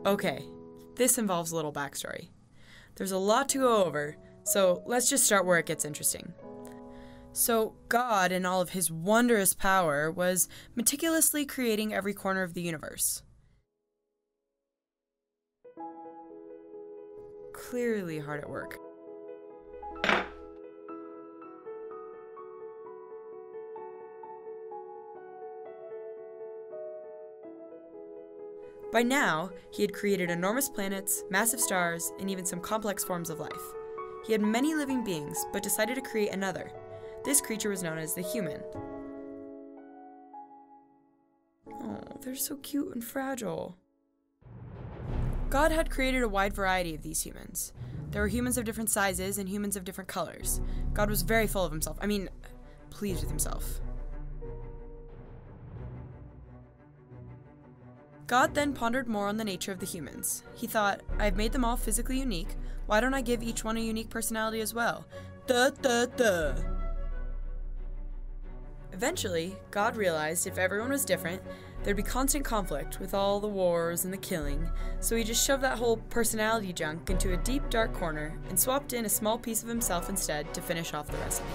Okay, this involves a little backstory. There's a lot to go over, so let's just start where it gets interesting. So, God, in all of his wondrous power, was meticulously creating every corner of the universe. Clearly hard at work. By now, he had created enormous planets, massive stars, and even some complex forms of life. He had many living beings, but decided to create another. This creature was known as the human. Oh, they're so cute and fragile. God had created a wide variety of these humans. There were humans of different sizes and humans of different colors. God was very full of himself. Pleased with himself. God then pondered more on the nature of the humans. He thought, I've made them all physically unique. Why don't I give each one a unique personality as well? Eventually, God realized if everyone was different, there'd be constant conflict with all the wars and the killing, so he just shoved that whole personality junk into a deep, dark corner and swapped in a small piece of himself instead to finish off the recipe.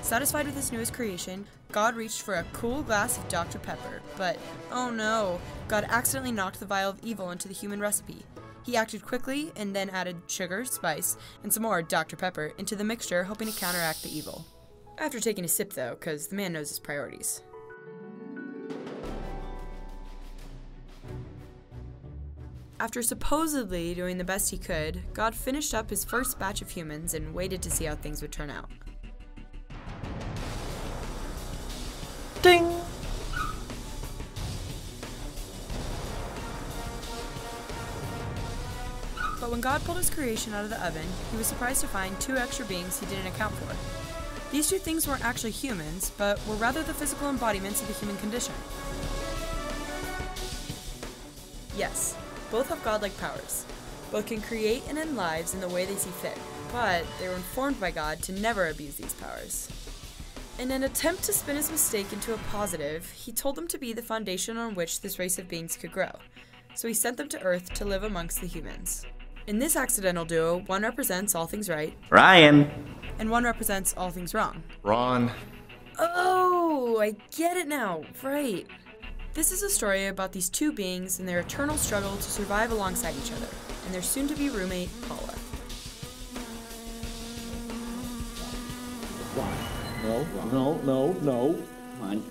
Satisfied with his newest creation, God reached for a cool glass of Dr. Pepper, but oh no, God accidentally knocked the vial of evil into the human recipe. He acted quickly and then added sugar, spice, and some more Dr. Pepper into the mixture, hoping to counteract the evil. After taking a sip though, because the man knows his priorities. After supposedly doing the best he could, God finished up his first batch of humans and waited to see how things would turn out. Ding! But when God pulled his creation out of the oven, he was surprised to find two extra beings he didn't account for. These two things weren't actually humans, but were rather the physical embodiments of the human condition. Yes, both have godlike powers. Both can create and end lives in the way they see fit, but they were informed by God to never abuse these powers. In an attempt to spin his mistake into a positive, he told them to be the foundation on which this race of beings could grow. So he sent them to Earth to live amongst the humans. In this accidental duo, one represents all things right, Ryan! and one represents all things wrong. Ron. Oh, I get it now, right. This is a story about these two beings and their eternal struggle to survive alongside each other, and their soon-to-be roommate, Paula. No. Come on.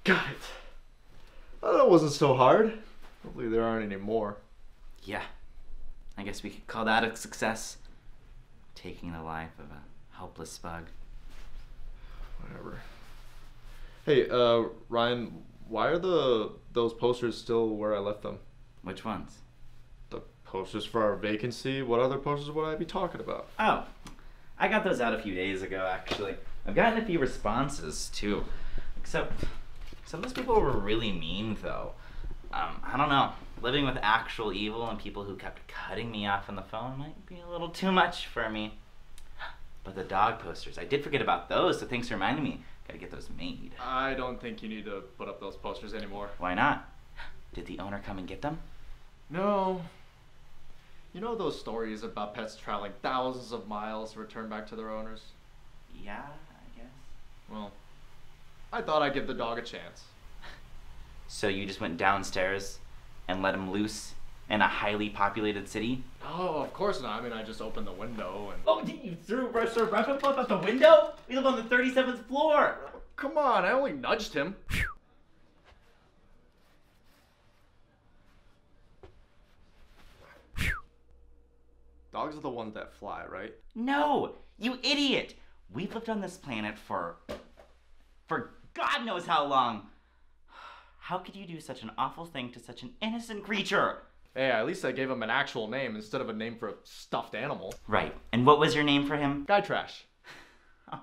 Got it. Oh, that wasn't so hard. Hopefully there aren't any more. Yeah. I guess we could call that a success. Taking the life of a helpless bug. Whatever. Hey, Ryan, why are those posters still where I left them? Which ones? The posters for our vacancy? What other posters would I be talking about? Oh, I got those out a few days ago, actually. I've gotten a few responses, too. Except, some of those people were really mean, though. I don't know. Living with actual evil and people who kept cutting me off on the phone might be a little too much for me. But the dog posters, I did forget about those, so thanks for reminding me. Gotta get those made. I don't think you need to put up those posters anymore. Why not? Did the owner come and get them? No. You know those stories about pets traveling thousands of miles to return back to their owners? Yeah, I guess. Well, I thought I'd give the dog a chance. So you just went downstairs and let him loose in a highly populated city? Oh, of course not. I mean, I just opened the window and... Oh, you threw Sir Rapid out the window? We live on the 37th floor. Come on, I only nudged him. Dogs are the ones that fly, right? No, you idiot. We've lived on this planet for God knows how long. How could you do such an awful thing to such an innocent creature? Hey, at least I gave him an actual name instead of a name for a stuffed animal. Right, and what was your name for him? Guy Trash. Oh.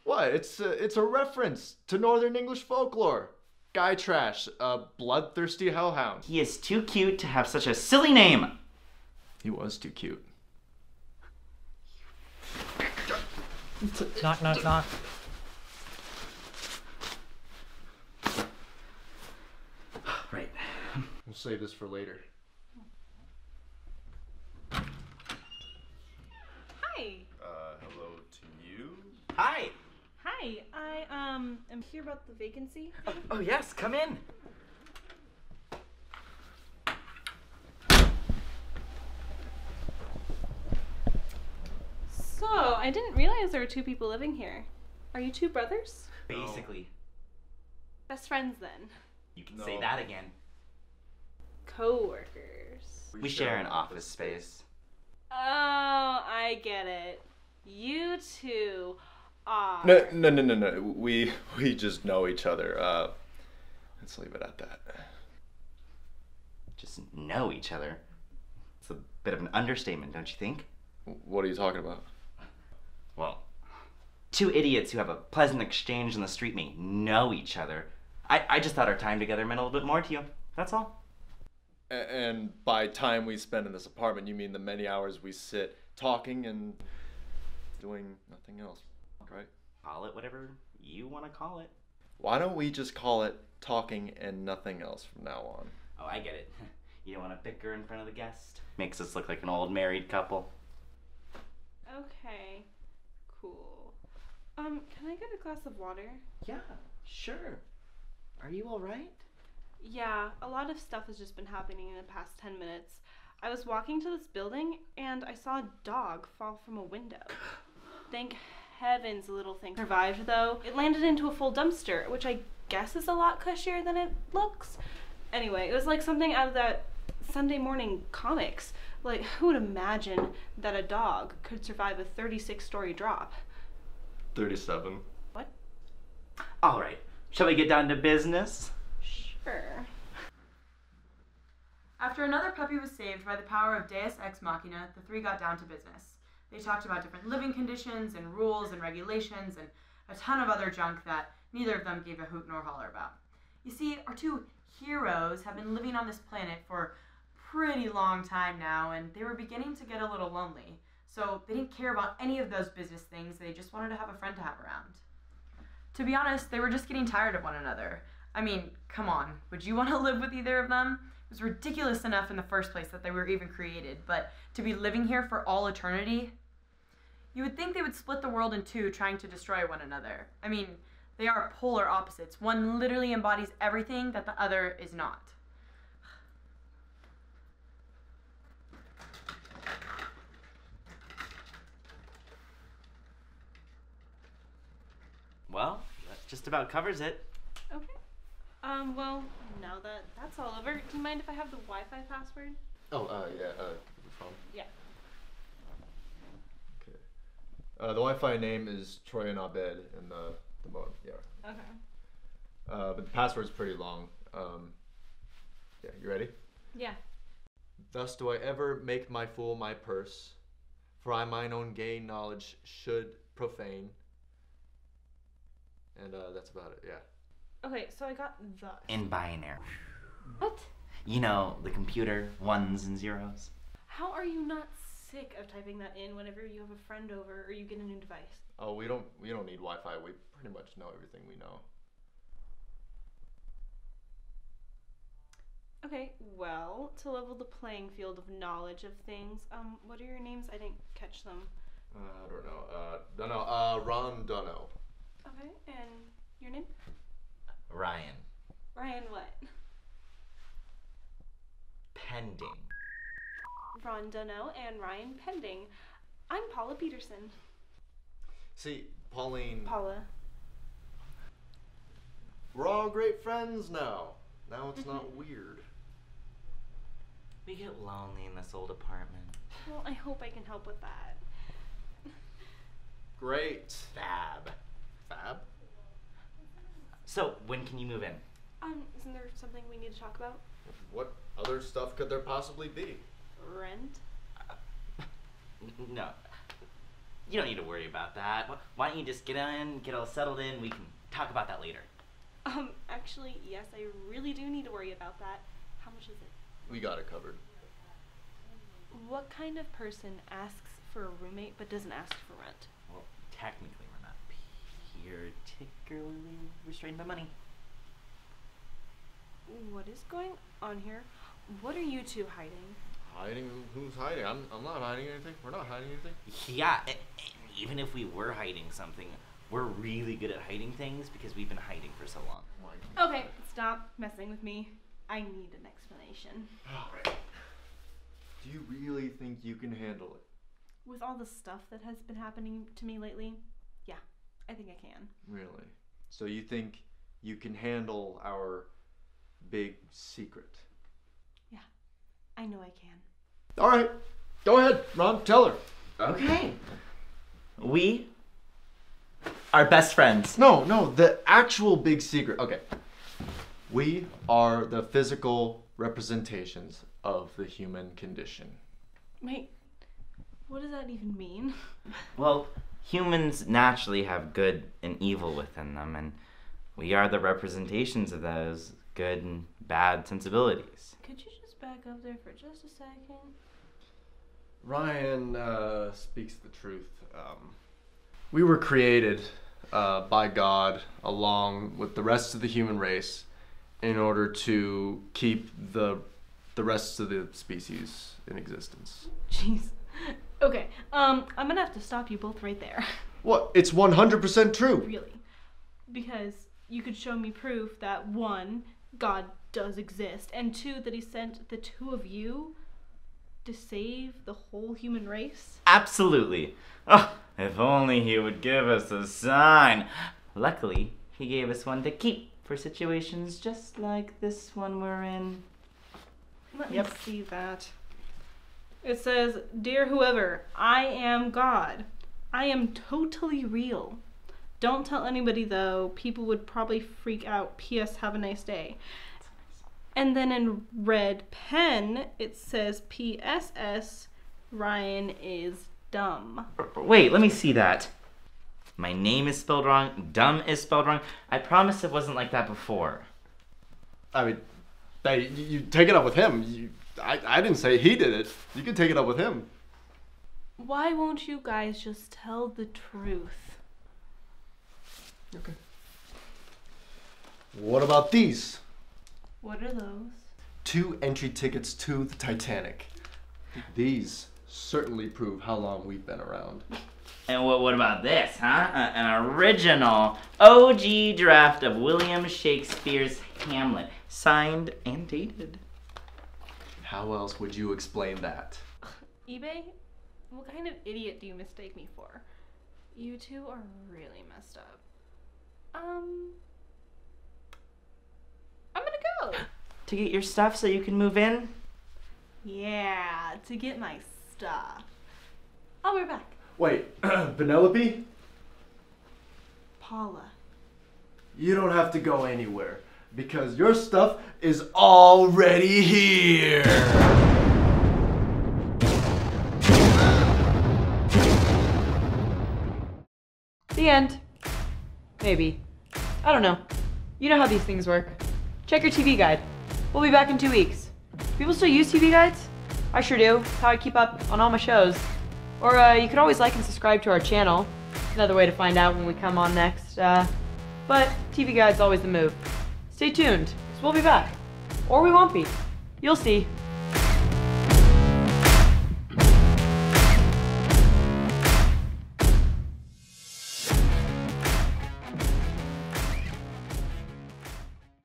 What? It's a reference to Northern English folklore. Guy Trash, a bloodthirsty hellhound. He is too cute to have such a silly name. He was too cute. Knock, knock, knock. Right. We'll save this for later. Hi. Hello to you. Hi. Hi. I am here about the vacancy. Oh yes, come in. So, I didn't realize there were two people living here. Are you two brothers? Basically, Best friends then? you can No. say that again. Co-workers. We share an office space. Oh, I get it. You two are... No. We just know each other. Let's leave it at that. Just know each other. It's a bit of an understatement, don't you think? What are you talking about? Well, two idiots who have a pleasant exchange on the street may know each other. I just thought our time together meant a little bit more to you. That's all. And by time we spend in this apartment, you mean the many hours we sit talking and doing nothing else, right? Call it whatever you want to call it. Why don't we just call it talking and nothing else from now on? Oh, I get it. You don't want to bicker in front of the guest. Makes us look like an old married couple. Okay. Cool. Can I get a glass of water? Yeah, sure. Are you all right? Yeah, a lot of stuff has just been happening in the past 10 minutes. I was walking to this building and I saw a dog fall from a window. Thank heavens the little thing survived though. It landed into a full dumpster, which I guess is a lot cushier than it looks. Anyway, it was like something out of that Sunday morning comics. Like, who would imagine that a dog could survive a 36-story drop? 37. What? All right. Shall we get down to business? Sure. After another puppy was saved by the power of Deus Ex Machina, the three got down to business. They talked about different living conditions and rules and regulations and a ton of other junk that neither of them gave a hoot nor holler about. You see, our two heroes have been living on this planet for a pretty long time now, and they were beginning to get a little lonely. So they didn't care about any of those business things, they just wanted to have a friend to have around. To be honest, they were just getting tired of one another. I mean, come on, would you want to live with either of them? It was ridiculous enough in the first place that they were even created, but to be living here for all eternity? You would think they would split the world in two trying to destroy one another. I mean, they are polar opposites. One literally embodies everything that the other is not. Well, that just about covers it. Okay. Well, now that that's all over, do you mind if I have the Wi-Fi password? Oh, yeah, your phone. Yeah. Okay. The Wi-Fi name is Troy and Abed in the mode, yeah. Okay. But the password's pretty long. Yeah, you ready? Yeah. Thus do I ever make my fool my purse, for I mine own gay knowledge should profane. And that's about it, yeah. Okay, so I got thus. In binary. What? You know, the computer, ones and zeros. How are you not sick of typing that in whenever you have a friend over or you get a new device? Oh, we don't need Wi-Fi. We pretty much know everything we know. Okay, well, to level the playing field of knowledge of things, what are your names? I didn't catch them. I don't know. Ron Dunno. Okay, and your name? Ryan. Ryan what? pending. Ron Dunno and Ryan Pending. I'm Paula Peterson. See, Pauline. Paula. We're all great friends now. Now it's not weird. We get lonely in this old apartment. Well, I hope I can help with that. Great. Fab. Fab? So, when can you move in? Isn't there something we need to talk about? What other stuff could there possibly be? Rent? No. You don't need to worry about that. Why don't you just get in, get all settled in, we can talk about that later. Actually, yes, I really do need to worry about that. How much is it? We got it covered. What kind of person asks for a roommate but doesn't ask for rent? Well, technically we're not particularly restrained by money. What is going on here? What are you two hiding? Hiding? Who's hiding? I'm not hiding anything. We're not hiding anything. Yeah, and even if we were hiding something, we're really good at hiding things because we've been hiding for so long. Okay, stop messing with me. I need an explanation. Alright. Do you really think you can handle it? With all the stuff that has been happening to me lately, yeah, I think I can. Really? So you think you can handle our big secret? Yeah, I know I can. Alright. Go ahead, Ron. Tell her. Okay. We are best friends. No, the actual big secret. Okay. We are the physical representations of the human condition. Wait, what does that even mean? Well, humans naturally have good and evil within them, and we are the representations of those good and bad sensibilities. Could you just back up there for just a second? Ryan speaks the truth. We were created by God along with the rest of the human race in order to keep the rest of the species in existence. Jeez. Okay, I'm gonna have to stop you both right there. What? It's 100% true. Really. Because you could show me proof that 1, God does exist, and 2, that he sent the 2 of you to save the whole human race? Absolutely. Oh, if only he would give us a sign. Luckily, he gave us one to keep for situations just like this one we're in. Let me see that. It says, "Dear whoever, I am God. I am totally real. Don't tell anybody though. People would probably freak out. P.S. Have a nice day." And then in red pen, it says, "P.S.S. Ryan is dumb." Wait, let me see that. My name is spelled wrong. Dumb is spelled wrong. I promise it wasn't like that before. I mean, hey, you take it up with him. I didn't say he did it. You can take it up with him. Why won't you guys just tell the truth? Okay. What about these? What are those? 2 entry tickets to the Titanic. These certainly prove how long we've been around. And what about this, huh? An original OG draft of William Shakespeare's Hamlet, signed and dated. How else would you explain that? eBay? What kind of idiot do you mistake me for? You two are really messed up. I'm gonna go. To get your stuff so you can move in? Yeah, to get my stuff. I'll be back. Wait, Penelope? Paula. You don't have to go anywhere because your stuff is already here. The end. Maybe. I don't know. You know how these things work. Check your TV guide. We'll be back in 2 weeks. Do people still use TV guides? I sure do. It's how I keep up on all my shows. Or you could always like and subscribe to our channel. Another way to find out when we come on next. But TV guide's always the move. Stay tuned, 'cause we'll be back. Or we won't be. You'll see.